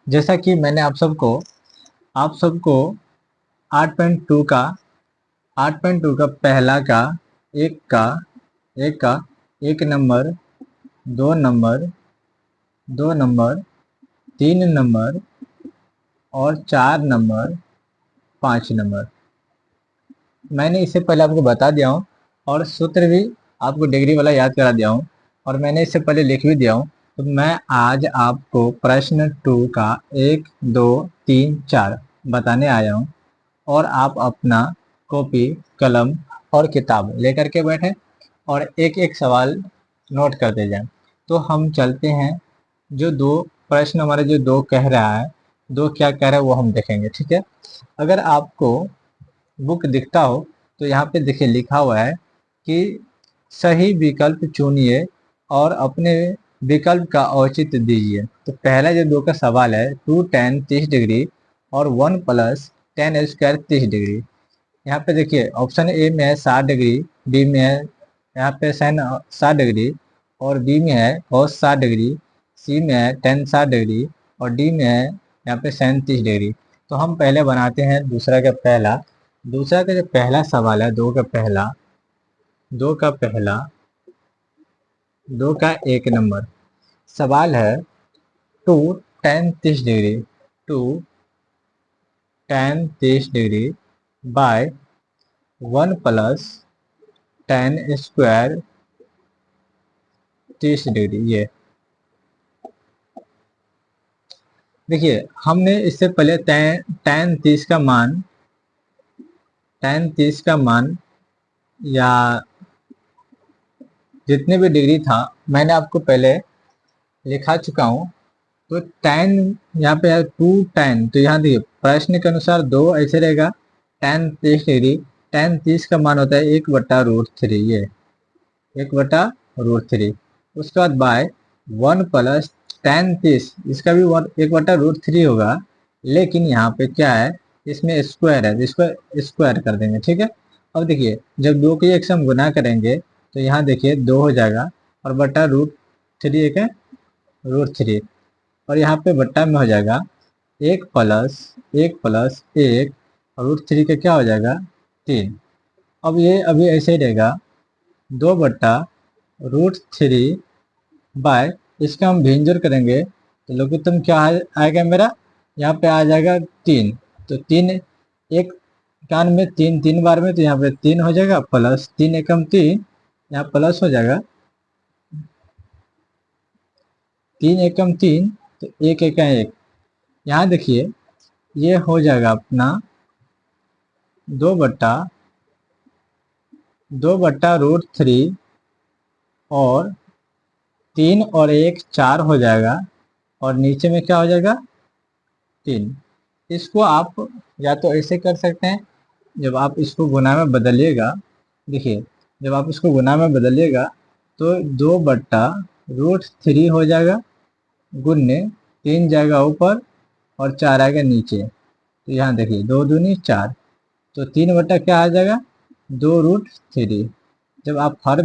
जैसा कि मैंने आप सबको 8.2 का 8.2 का पहला का एक का एक का एक नंबर, दो नंबर, दो नंबर, तीन नंबर और चार नंबर, पाँच नंबर मैंने इससे पहले आपको बता दिया हूँ, और सूत्र भी आपको डिग्री वाला याद करा दिया हूँ, और मैंने इससे पहले लिख भी दिया हूँ। तो मैं आज आपको प्रश्न 2 का 1, 2, 3, 4 बताने आया हूँ, और आप अपना कॉपी, कलम और किताब लेकर के बैठे और एक एक सवाल नोट करते जाएं। तो हम चलते हैं, जो दो प्रश्न हमारे जो दो कह रहा है, दो क्या कह रहा है वो हम देखेंगे, ठीक है। अगर आपको बुक दिखता हो तो यहाँ पे देखिए लिखा हुआ है कि सही विकल्प चुनिए और अपने विकल्प का औचित्य दीजिए। तो पहला जो दो का सवाल है, 2 tan 30 डिग्री और 1 प्लस tan स्क्वायर 30 डिग्री। यहाँ पे देखिए ऑप्शन ए में है 60 डिग्री, बी में है यहाँ पे साइन 60 डिग्री, और बी में है cos 60 डिग्री, सी में है tan 60 डिग्री, और डी में है यहाँ पे साइन 30 डिग्री। तो हम पहले बनाते हैं दूसरा का जो पहला सवाल है, दो का पहला दो का एक नंबर सवाल है, 2 tan 30 degree, 2 tan 30 degree by 1 plus tan square 30 degree. ये देखिए हमने इससे पहले tan 30 का मान या जितने भी डिग्री था मैंने आपको पहले लिखा चुका हूँ। तो tan यहाँ पे है 2 tan, तो यहाँ देखिए प्रश्न के अनुसार दो ऐसे रहेगा, tan 30 डिग्री, tan 30 का मान होता है 1/√3, ये 1/√3। उसके बाद बाय 1 प्लस tan 30, इसका भी 1/√3 होगा, लेकिन यहाँ पे क्या है, इसमें स्क्वायर है, इसको स्क्वायर कर देंगे, ठीक है। अब देखिए जब दो के एक से हम गुना करेंगे तो यहाँ देखिए 2 हो जाएगा, और √3 एक है √3, और यहाँ पे बट्टा में हो जाएगा 1 प्लस 1 और √3 का क्या हो जाएगा 3। अब ये अभी ऐसे ही रहेगा, 2/√3 बाय, इसका हम भिन्नजोड़ करेंगे तो लघुत्तम क्या आएगा मेरा, यहाँ पे आ जाएगा 3। तो 3 एक कान में 3 3 बार में, तो यहाँ पे 3 हो जाएगा, प्लस 3 एकम 3, यहाँ प्लस हो जाएगा 3 एकम 3, तो 1 एकम 1। यहाँ देखिए ये हो जाएगा अपना 2/√3, और 3 और 1 4 हो जाएगा, और नीचे में क्या हो जाएगा 3। इसको आप या तो ऐसे कर सकते हैं, जब आप इसको गुना में बदलिएगा, देखिए जब आप इसको गुना में बदलिएगा तो 2/√3 हो जाएगा, गुन्ने 3 जाएगा ऊपर और 4 आएगा नीचे। तो यहाँ देखिए 2 दूनी 4, तो 3 बट्टा क्या आ जाएगा 2√3। जब आप हर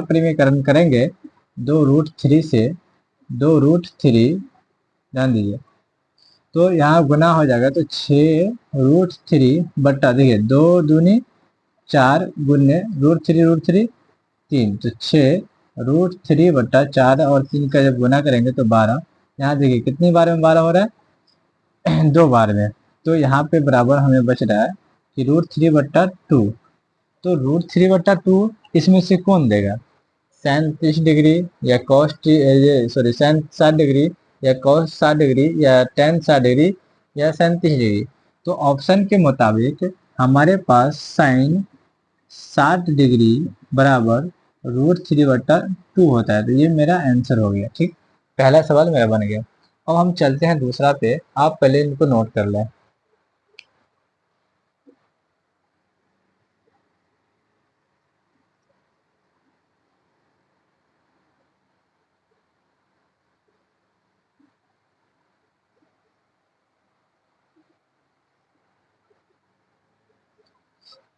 परिमेयकरण करेंगे 2√3 से 2√3, ध्यान दीजिए, तो यहाँ गुना हो जाएगा, तो 6√3 बट्टा, देखिए 2 दूनी 4, गुन्ने √3 3, तो 6√3/4, और 3 का जब गुना करेंगे तो 12। यहाँ देखिए कितनी बार में 12 हो रहा है 2 बार में। तो यहाँ पे बराबर हमें बच रहा है कि √3/2। तो √3/2 इसमें से कौन देगा, साइन 30 डिग्री या साइन 60 डिग्री या cos 60 डिग्री या tan 60 डिग्री या साइन 30 डिग्री। तो ऑप्शन के मुताबिक हमारे पास साइन 60 डिग्री बराबर √3/2 होता है। तो ये मेरा आंसर हो गया, ठीक। पहला सवाल मेरा बन गया। अब हम चलते हैं दूसरा पे, आप पहले इनको नोट कर लें।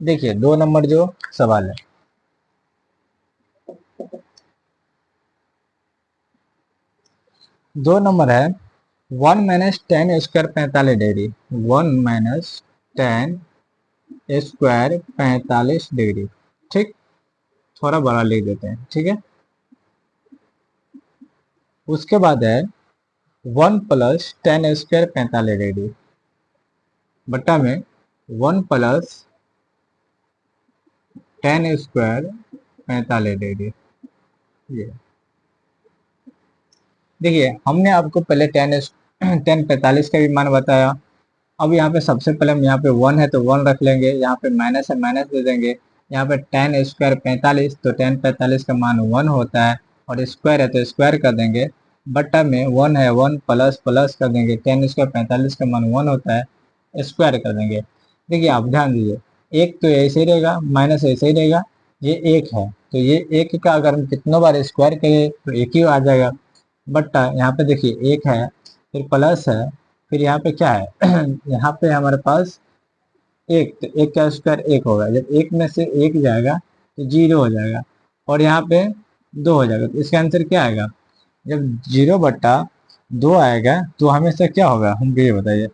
देखिए 2 नंबर जो सवाल है, 2 नंबर है 1 - 10² 45 डिग्री, 1 - 10² 45 डिग्री। ठीक, थोड़ा बड़ा लिख देते हैं, ठीक है। उसके बाद है 1 + 10² 45 डिग्री बट्टा में 1 + 10² 45 डिग्री। ये देखिए, हमने आपको पहले 10 45 का भी मान बताया। अब यहाँ पे सबसे पहले हम यहाँ पे 1 है तो 1 रख लेंगे, यहाँ पे माइनस है माइनस दे देंगे, यहाँ पे 10² 45 तो 10 45 का मान 1 होता है, और स्क्वायर है तो स्क्वायर कर देंगे, बट्टा में 1 है 1 प्लस प्लस कर देंगे, 10² 45 का मान 1 होता है, स्क्वायर कर देंगे। देखिए आप ध्यान दीजिए, एक तो ऐसे ही रहेगा, माइनस ऐसे ही रहेगा, ये एक है तो ये एक का अगर हम कितनों बार स्क्वायर करें तो एक ही आ जाएगा, बट यहाँ पे देखिए एक है, फिर प्लस है, फिर यहाँ पे क्या है यहाँ पे हमारे पास एक, तो एक का स्क्वायर एक होगा, जब एक में से एक जाएगा तो 0 हो जाएगा, और यहाँ पे 2 हो जाएगा, तो इसका आंसर क्या आएगा? जब 0/2 आएगा तो हमेशा क्या होगा, हमको ये बताइए।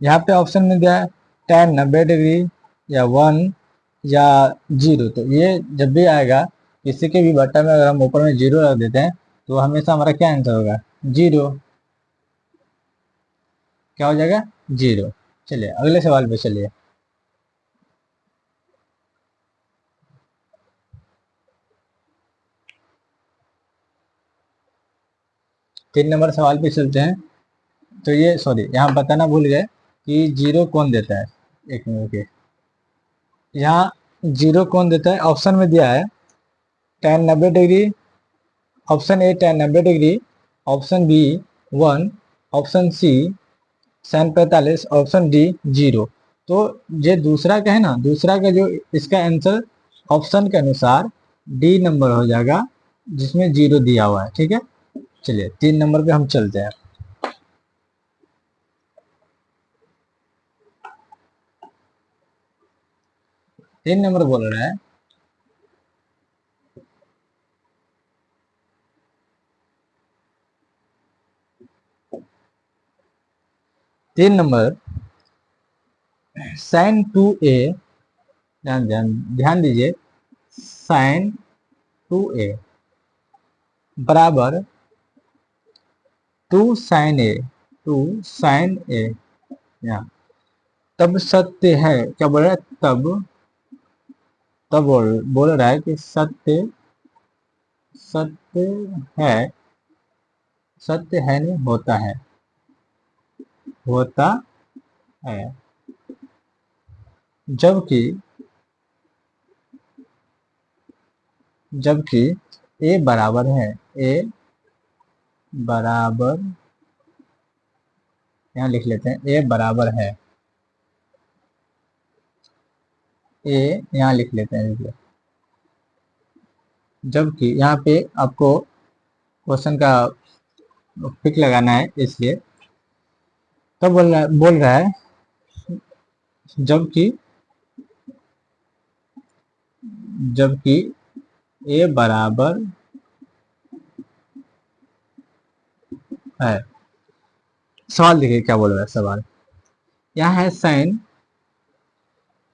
यहाँ पे ऑप्शन में दिया है 10 90 डिग्री या 1 या 0, तो ये जब भी आएगा किसी के भी बट्टा में अगर हम ऊपर में 0 रख देते हैं तो हमेशा हमारा क्या आंसर होगा? 0। क्या हो जाएगा? 0। चलिए अगले सवाल पे चलिए। 3 नंबर सवाल पे चलते हैं। तो ये सॉरी यहाँ बताना भूल गए कि 0 कौन देता है। एक मिनट के, यहाँ 0 कौन देता है? ऑप्शन में दिया है 10 90 degree, option A 10 90 degree, option B 1, option C sin 45, option D 0। तो ये दूसरा का है ना, दूसरा का जो इसका आंसर ऑप्शन के अनुसार डी नंबर हो जाएगा जिसमें 0 दिया हुआ है, ठीक है। चलिए 3 नंबर पे हम चलते हैं। 3 नंबर बोल रहा है 3 नंबर sin 2a, ध्यान ध्यान ध्यान दीजिए, sin 2a बराबर 2 sin a, 2 sin a, यहाँ तब सत्य है, क्या बोल रहा है? तब बोल रहा है कि सत्य सत्य है, सत्य है नहीं होता है, होता है, जबकि जबकि ए बराबर है, ए बराबर, यहाँ लिख लेते हैं ए बराबर है, ए यहाँ लिख लेते हैं, देखिए जबकि यहाँ पे आपको क्वेश्चन का टिक लगाना है, इसलिए तब बोल रहा है जबकि जबकि ए बराबर है। सवाल देखिए क्या बोल रहा है सवाल, यहाँ है साइन,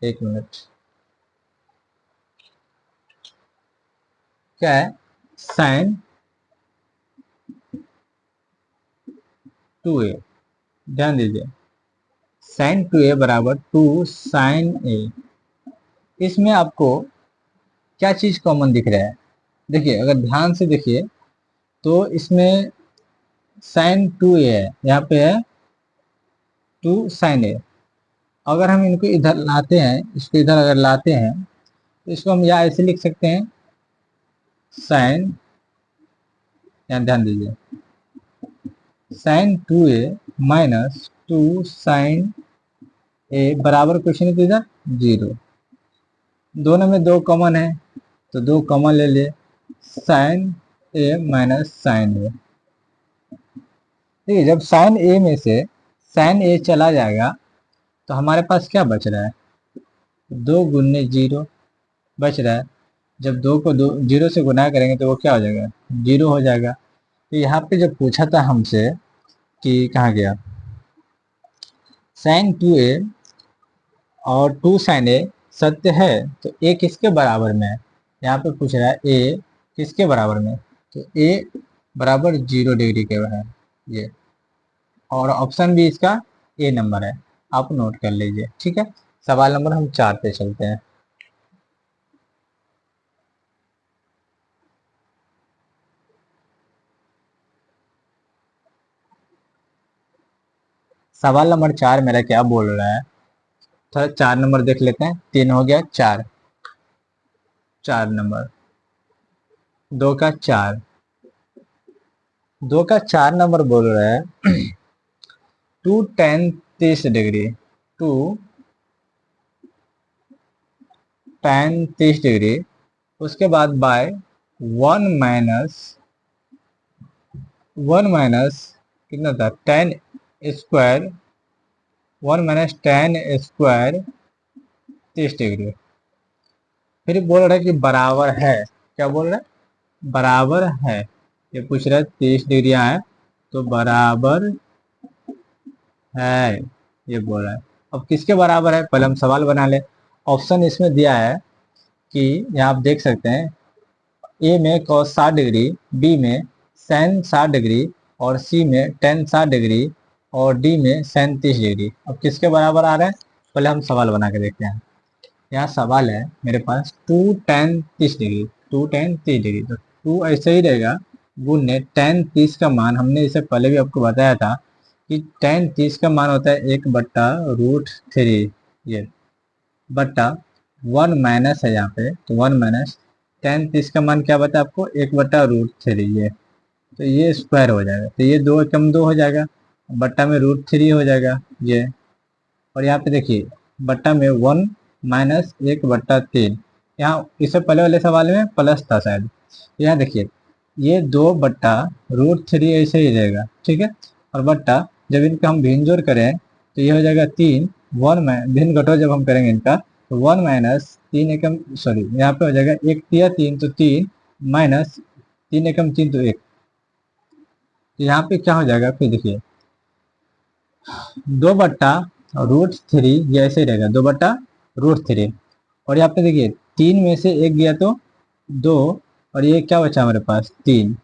एक मिनट, क्या है? साइन 2a, ध्यान दीजिए, साइन 2a बराबर 2 sin a। इसमें आपको क्या चीज कॉमन दिख रहा है? देखिए अगर ध्यान से देखिए तो इसमें साइन 2a है, यहाँ पे है 2 sin a। अगर हम इनको इधर लाते हैं, इसको इधर अगर लाते हैं तो इसको हम यहाँ ऐसे लिख सकते हैं साइन, यहाँ ध्यान दीजिए, sign 2a minus 2 sin a बराबर कुछ नहीं तो इधर 0। दोनों में 2 कॉमन है तो 2 कॉमन ले लिए, sine a minus sine a। ठीक है, जब साइन a में से साइन a चला जाएगा तो हमारे पास क्या बच रहा है? 2 × 0 बच रहा है। जब 2 को 0 से गुना करेंगे तो वो क्या हो जाएगा? 0 हो जाएगा। तो यहाँ पे जब पूछा था हमसे कि कहाँ गया, साइन 2a और 2 साइन ए सत्य है तो ए किसके बराबर में है। यहाँ पे पूछ रहा है ए किसके बराबर में, तो ए बराबर 0 डिग्री के है ये, और ऑप्शन भी इसका ए नंबर है, आप नोट कर लीजिए। ठीक है, सवाल नंबर हम 4 पे चलते हैं। सवाल नंबर 4 मेरा क्या बोल रहा है, थोड़ा 4 नंबर देख लेते हैं। 3 हो गया, 4, 4 नंबर, 2 का 4, 2 का 4 नंबर बोल रहा है 2 tan 30 डिग्री, 2 tan 30 डिग्री, उसके बाद बाय 1 माइनस कितना था, tan square, 1 - tan square 30 degree. फिर बोल रहा है कि बराबर है, क्या बोल रहा है, बराबर है, ये पूछ रहा है 30 डिग्री है तो बराबर है, ये बोल रहा है। अब किसके बराबर है, पहले हम सवाल बना ले। ऑप्शन इसमें दिया है कि यहाँ आप देख सकते हैं, ए में cos 60 डिग्री, बी में sin 60 डिग्री, और सी में tan 60 डिग्री, और डी में sin 30 डिग्री। अब किसके बराबर आ रहा है, पहले हम सवाल बना के देखते हैं। यहाँ सवाल है मेरे पास 2 tan 30 डिग्री, 2 tan 30 डिग्री, तो 2 ऐसे ही रहेगा, गुणने tan 30 का मान, हमने इसे पहले भी आपको बताया था कि tan 30 का मान होता है 1/√3, ये बट्टा 1 माइनस है यहाँ पे, तो 1 माइनस tan 30 का मान क्या बता आपको, 1/√3, ये तो ये स्क्वायर हो जाएगा, तो ये 2 कम 2 हो जाएगा, बट्टा में √3 हो जाएगा ये, और यहाँ पे देखिए बट्टा में 1 माइनस 1/3, यहाँ इससे पहले वाले सवाल में प्लस था शायद, यहाँ देखिए ये 2/√3 ऐसे ही रहेगा। ठीक है, और बट्टा जब इनका हम भिन्न जोड़ करें तो ये हो जाएगा 3, भिन्न घटाव जब हम करेंगे इनका तो 1 माइनस 3 एकम, सॉरी यहाँ पे हो जाएगा 1 तिया 3, तो 3 माइनस 3 एकम 3 तो 1, तो यहाँ पे क्या हो जाएगा, फिर देखिए 2/√3, ये ऐसे ही रहेगा 2/√3, और यहाँ पे देखिए 3 में से 1 गया तो 2, और ये क्या बचा हमारे पास 3।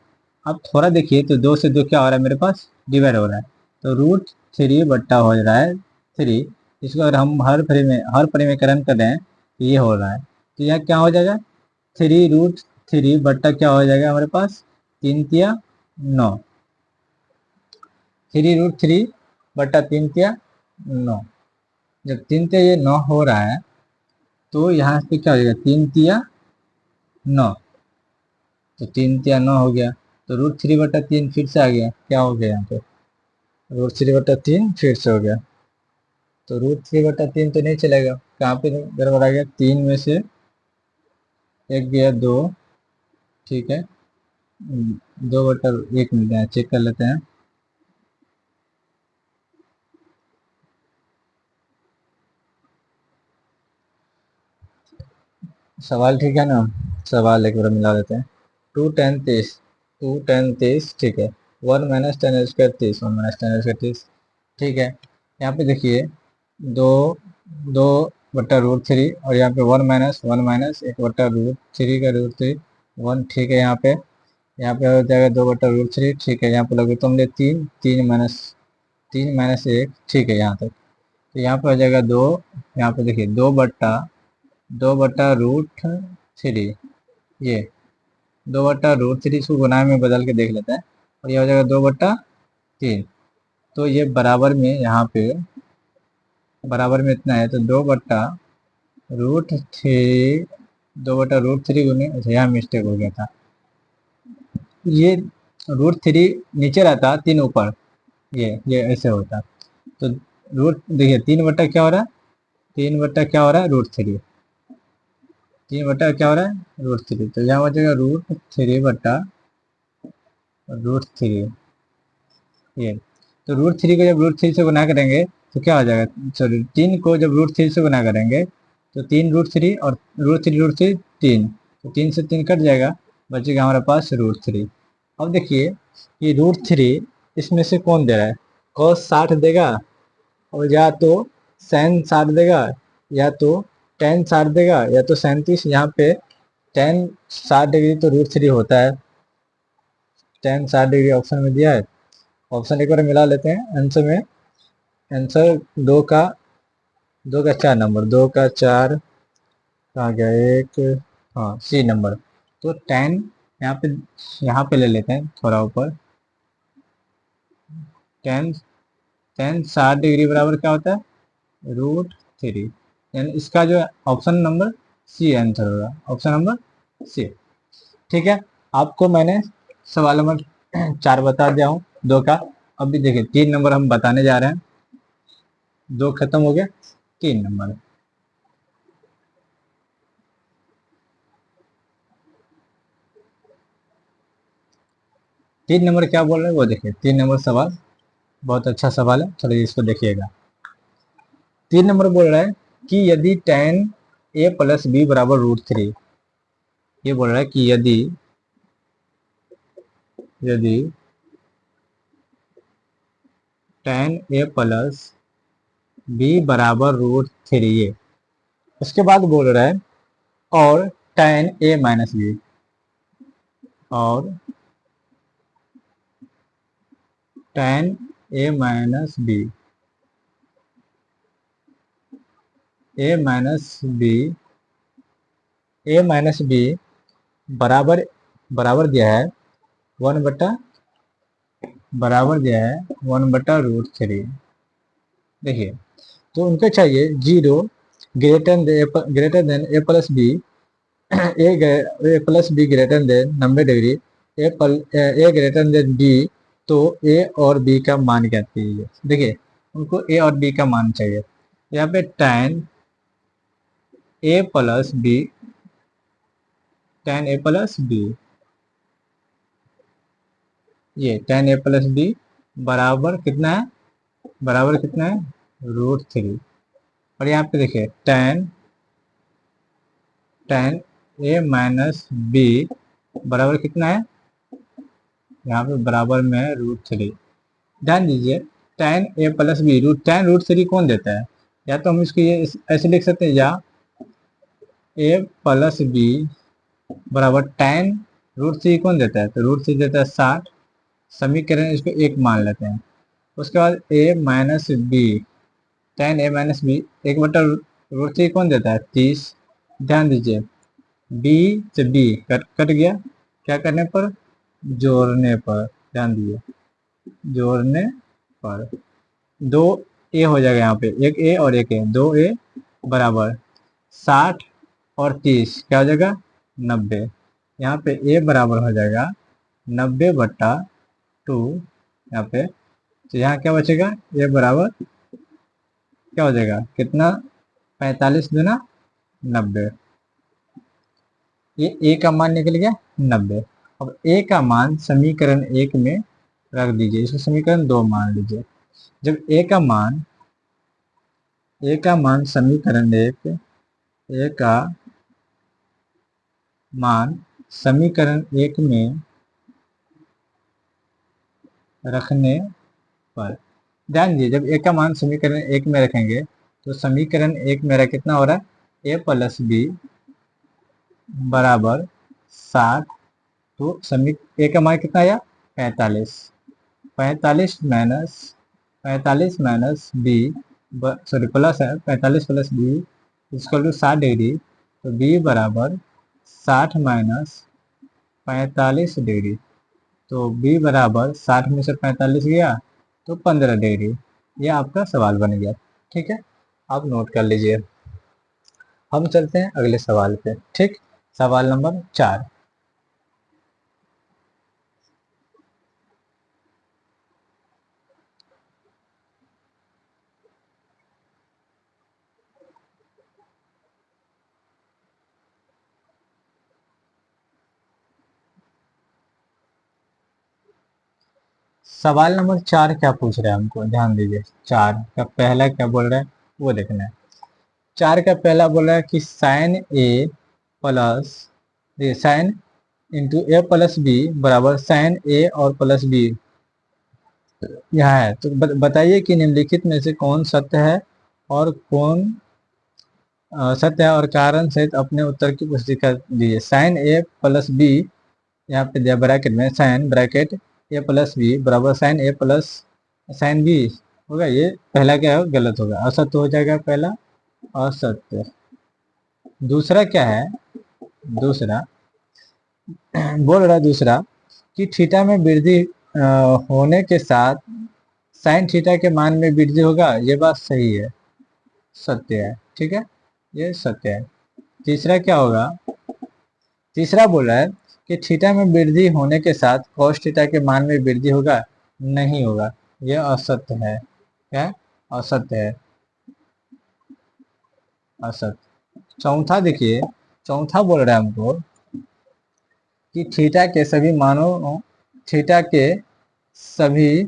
अब थोड़ा देखिए तो 2 से 2 क्या हो रहा है मेरे पास, डिवाइड हो रहा है, तो √3 बट्टा हो रहा है 3, इसको अगर हम हर परिमेकरण कर रहे हैं तो ये हो रहा है, तो यहाँ क्या हो जाएगा 3√3 बट्टा क्या हो जाएगा हमारे पास, 3 तिया 9, 3√3 बट्टा 3 तिया 9, जब 3 तिया ये 9 हो रहा है तो यहाँ पे क्या हो जाएगा 3 तिया 9, तो 3 तिया 9 हो गया, तो √3/3 फिर से आ गया, क्या हो गया यहाँ पे, √3/3 फिर से हो गया, तो √3/3 तो नहीं चलेगा, कहाँ पे गड़बड़ आ गया, 3 में से 1 गया 2, ठीक है, 2/1 मिलता है, चेक कर लेते हैं। सवाल ठीक है ना, सवाल एक बार मिला देते हैं। 2 tan 30 ठीक है, 1 - tan² 30, 1 - tan² 30, ठीक है। यहाँ पे देखिए 2 2/√3, और यहाँ पे 1 माइनस 1/√3 का √3 1, ठीक है। यहाँ पे हो जाएगा 2/√3, ठीक है। यहाँ पे लगे तुमने 3 3 - 1, ठीक है यहाँ तक, तो यहाँ पे हो जाएगा 2, यहाँ पे देखिए 2/√3, ये 2/√3, इसको गुना में बदल के देख लेते हैं, और ये हो जाएगा 2/3, तो ये बराबर में, यहाँ पे बराबर में इतना है, तो 2/√3, 2/√3 गुने, अच्छा यहाँ मिस्टेक हो गया था, ये √3 नीचे रहता, 3 ऊपर, ये ऐसे होता, तो रूट देखिए 3 बट्टा क्या हो रहा है, 3 बट्टा क्या हो रहा है √3, 3 बट्टा क्या हो रहा है √3, तो यहाँ हो जाएगा √3/√3, ये तो √3 को जब √3 से गुना करेंगे तो क्या हो जाएगा, सॉरी 3 को जब √3 से गुना करेंगे तो 3 √3, और √3 3, तो 3 से 3 कट जाएगा, बचेगा हमारे पास √3, अब देखिए ये √3 इसमें से कौन दे रहा है, cos 60 देगा और या तो sin 60 देगा या तो tan 60 देगा या तो 37। यहाँ पे tan 60 डिग्री तो √3 होता है, tan 60 डिग्री ऑप्शन में दिया है। ऑप्शन एक बार मिला लेते हैं आंसर में। आंसर दो का 4 नंबर, 2 का 4 कहाँ गया, एक, हाँ सी नंबर। तो tan यहाँ पे ले लेते हैं थोड़ा ऊपर। tan tan 60 डिग्री बराबर क्या होता है, √3। यानी इसका जो ऑप्शन नंबर सी आंसर होगा, ऑप्शन नंबर सी। ठीक है, आपको मैंने सवाल नंबर 4 बता दिया हूँ, 2 का। अभी देखिए 3 नंबर हम बताने जा रहे हैं। 2 खत्म हो गया, 3 नंबर। तीन नंबर क्या बोल रहे हैं वो देखिए। 3 नंबर सवाल बहुत अच्छा सवाल है, चलिए इसको देखिएगा। 3 नंबर बोल रहा है कि यदि tan a प्लस बी बराबर √3, ये बोल रहा है कि यदि यदि tan a प्लस बी बराबर √3 ये, उसके बाद बोल रहा है और tan a माइनस बी, और tan a minus B, a minus B, a minus B बराबर बराबर दिया है 1 बटा, बराबर दिया है 1/√3। देखिए तो उनको चाहिए 0 greater than A plus B, A plus B greater than 90 degree, A greater than B. तो ए और बी का मान क्या चाहिए, देखिए उनको ए और बी का मान चाहिए। यहाँ पे tan ए प्लस बी, tan ए प्लस बी, ये tan ए प्लस बी बराबर कितना है, बराबर कितना है √3। और यहाँ पे देखिए tan ए माइनस बी बराबर कितना है, यहाँ पे बराबर में है √3। ध्यान दीजिए tan ए प्लस बी tan√3 कौन देता है, या तो हम इसको ये ऐसे लिख सकते हैं, या ए प्लस बी बराबर tan√3 कौन देता है, तो √3 देता है 60। समीकरण इसको एक मान लेते हैं। उसके बाद ए माइनस बी, tan ए माइनस बी 1/√3 कौन देता है, 30। ध्यान दीजिए बी से बी कट कट गया, क्या करने पर, जोड़ने पर। ध्यान दीजिए जोड़ने पर 2 ए हो जाएगा, यहाँ पे एक ए और एक ए, 2 ए बराबर 60 और 30 क्या हो जाएगा 90। यहाँ पे ए बराबर हो जाएगा 90/2 यहाँ पे। तो यहाँ क्या बचेगा, ए बराबर क्या हो जाएगा कितना, 45 दूना 90। ये ए का मान निकल गया 90। अब ए का मान समीकरण 1 में रख दीजिए, इसको समीकरण 2 मान लीजिए। जब ए का मान समीकरण 1, ए का मान समीकरण 1 में रखने पर, ध्यान दीजिए जब ए का मान समीकरण 1 में रखेंगे तो समीकरण 1 मेरा कितना हो रहा है, ए प्लस बी बराबर 60। तो ए का मान कितना आया 45, 45 माइनस बी, सॉरी प्लस है 45 plus B equal to 60 degree. तो बी बराबर 60 माइनस 45 डिग्री। तो बी बराबर 60 में से 45 गया तो 15 डिग्री। यह आपका सवाल बन गया। ठीक है, आप नोट कर लीजिए। हम चलते हैं अगले सवाल पे। ठीक, सवाल नंबर 4। सवाल नंबर 4 क्या पूछ रहा है हमको, ध्यान दीजिए। 4 का पहला क्या बोल रहा है वो देखना है। 4 का पहला बोल रहा है कि साइन ए प्लस, साइन इंटू ए प्लस बी बराबर साइन ए और प्लस बी यहाँ है। तो बताइए कि निम्नलिखित में से कौन सत्य है और कौन सत्य है, और कारण सहित अपने उत्तर की पुष्टि कर दीजिए। साइन ए प्लस बी यहाँ पे दिया ब्रैकेट में, साइन ब्रैकेट ए प्लस बी बराबर साइन ए प्लस साइन बी होगा। ये पहला क्या है, गलत होगा, असत्य हो जाएगा पहला, असत्य। दूसरा क्या है, दूसरा बोल रहा है दूसरा कि थीटा में वृद्धि होने के साथ साइन थीटा के मान में वृद्धि होगा। ये बात सही है, सत्य है, ठीक है, ये सत्य है। तीसरा क्या होगा, तीसरा बोल रहा है कि थीटा में वृद्धि होने के साथ cos थीटा के मान में वृद्धि होगा, नहीं होगा, यह असत्य है। क्या है? असत्य है, असत्य। चौथा देखिए, चौथा बोल रहा है हमको कि थीटा के सभी मानों, थीटा के सभी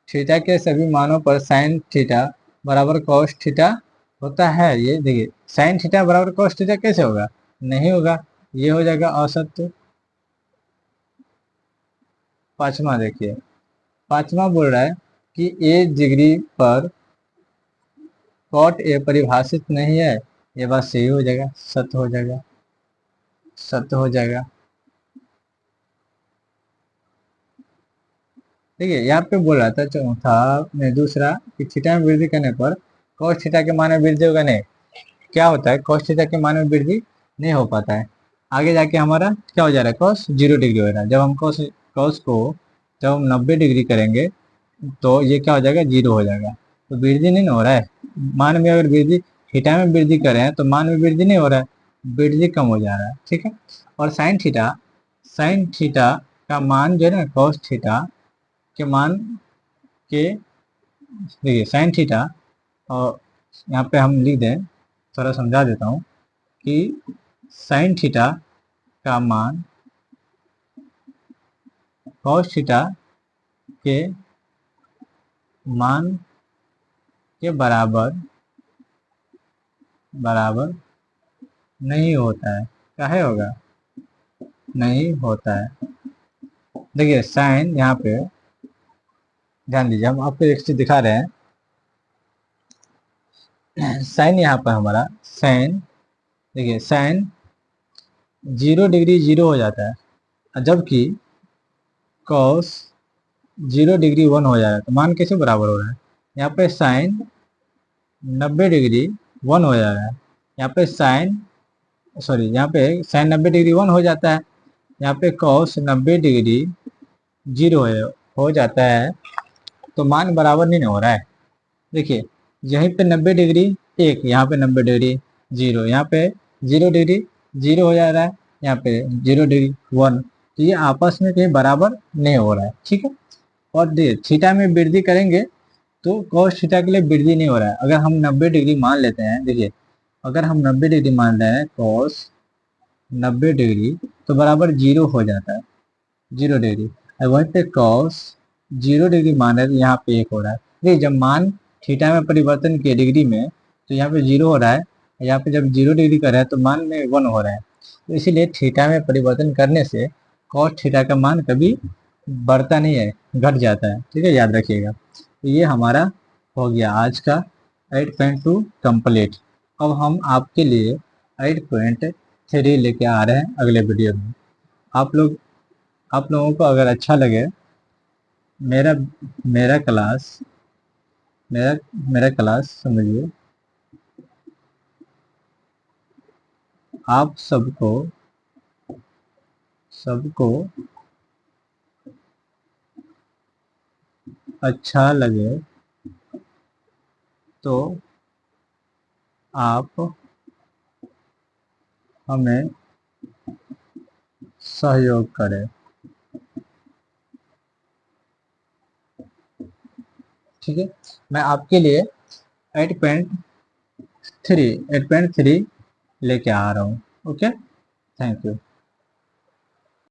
थीटा के सभी मानों पर साइन थीटा बराबर cos थीटा होता है। ये देखिए, साइन थीटा बराबर cos थीटा कैसे होगा, नहीं होगा, ये हो जाएगा असत्य। पांचवा देखिए, पांचवा बोल रहा है कि ए डिग्री पर कॉट ए परिभाषित नहीं है। ये बात सही हो जाएगा, सत्य हो जाएगा, सत्य हो जाएगा। देखिए यहाँ पे बोल रहा था चौथा में, दूसरा कि थीटा में वृद्धि करने पर cos थीटा के मान में वृद्धि होगा, नहीं। क्या होता है, cos थीटा के मान में वृद्धि नहीं हो पाता है। आगे जाके हमारा क्या हो जा रहा है, cos 0 डिग्री हो रहा है। जब हम cos को जब हम 90 डिग्री करेंगे तो ये क्या हो जाएगा, 0 हो जाएगा। तो वृद्धि नहीं ना हो रहा है, मान में अगर वृद्धि थीटा में वृद्धि करें तो मान में वृद्धि नहीं हो रहा है, वृद्धि कम हो जा रहा है, ठीक है। और साइन थीटा का मान जो है ना, cos थीटा के मान के, देखिए साइन थीटा, और यहाँ पे हम लिख दें, थोड़ा समझा देता हूँ कि साइन थीटा का मान cos थीटा के मान के बराबर बराबर नहीं होता है। काहे होगा, नहीं होता है। देखिए साइन, यहाँ पे ध्यान दीजिए, हम आपको एक चीज दिखा रहे हैं। साइन यहाँ पर हमारा साइन, देखिए साइन 0 डिग्री 0 हो जाता है, जबकि कॉस 0 डिग्री 1 हो जा रहा है। तो मान कैसे बराबर हो रहा है, यहाँ पे साइन 90 डिग्री 1 हो जा रहा है, यहाँ पे साइन, सॉरी, यहाँ पे साइन 90 डिग्री 1 हो जाता है, यहाँ पे कॉस 90 डिग्री 0 हो जाता है। तो मान बराबर नहीं हो रहा है। देखिए यहीं पे 90 डिग्री 1, यहाँ पे 90 डिग्री 0, यहाँ पे 0 डिग्री 0 हो जा रहा है, यहाँ पे 0 डिग्री 1। तो ये आपस में कहीं बराबर नहीं हो रहा है, ठीक है। और देखिए थीटा में वृद्धि करेंगे तो cos थीटा के लिए वृद्धि नहीं हो रहा है। अगर हम 90 डिग्री मान लेते हैं, देखिए अगर हम 90 डिग्री मान रहे हैं cos 90 डिग्री, तो बराबर 0 हो जाता है, 0 डिग्री। और वहीं पे cos 0 डिग्री मान रहे हैं, तो यहाँ पे 1 हो रहा है। देखिए जब मान थीटा में परिवर्तन किए डिग्री में, तो यहाँ पे 0 हो रहा है, यहाँ पे जब 0 डिग्री कर रहा है तो मान में 1 हो रहा है। तो इसीलिए थीटा में परिवर्तन करने से cos थीटा का मान कभी बढ़ता नहीं है, घट जाता है, ठीक है, याद रखिएगा। तो ये हमारा हो गया आज का 8.2 कंप्लीट। अब हम आपके लिए 8.3 लेके आ रहे हैं अगले वीडियो में। आप लोगों को अगर अच्छा लगे मेरा मेरा क्लास मेरा मेरा क्लास समझिए, आप सबको अच्छा लगे तो आप हमें सहयोग करें, ठीक है। मैं आपके लिए 8.3 लेके आ रहा हूँ। Okay, thank you.